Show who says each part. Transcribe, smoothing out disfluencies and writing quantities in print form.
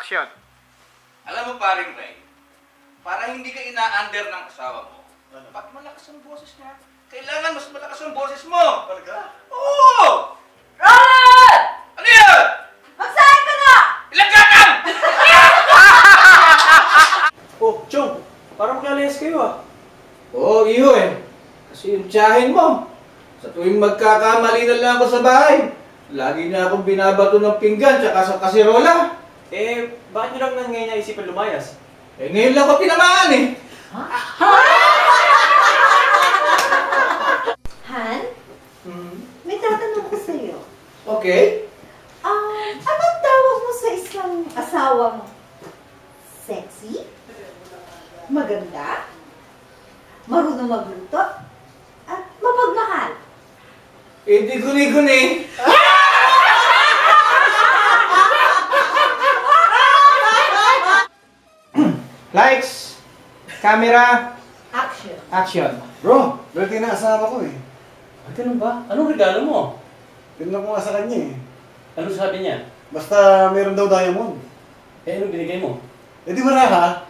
Speaker 1: Action!
Speaker 2: Alam mo paring Ray, para hindi ka ina-under ng asawa mo, pag malakas ang boses niya, kailangan mas malakas ang boses mo! Talaga? Oo!
Speaker 3: Ron!
Speaker 2: Ano yan?
Speaker 3: Magsahin ka na!
Speaker 2: Ilagakan!
Speaker 4: Oh, Chong, parang magkalayas kayo ah.
Speaker 5: Oo, iyo eh. Kasi yung tiyahin mo. Sa tuwing magkakamali na lang ako sa bahay, lagi niya akong binabato ng pinggan tsaka sa kasirola.
Speaker 4: Eh, bakit nyo lang nang ngayon naisipan lumayas?
Speaker 5: Eh ngayon lang ako tinamaan eh.
Speaker 3: Han, may tatanong ko sa'yo.
Speaker 5: Okay.
Speaker 3: Anong tawag mo sa isang asawang sexy? Maganda? Marunong magluto? At mapagmahal?
Speaker 5: Eh di guni-guni. Lights, camera,
Speaker 3: Action.
Speaker 5: action.
Speaker 6: Bro, birthday na asawa ko eh.
Speaker 7: Ah, ganun ba? Anong regalo mo?
Speaker 6: Tinanong ko nga sa kanya eh.
Speaker 7: Ano sabi niya?
Speaker 6: Basta meron daw diamond.
Speaker 7: Eh, anong binigay mo?
Speaker 6: Eh di baraha.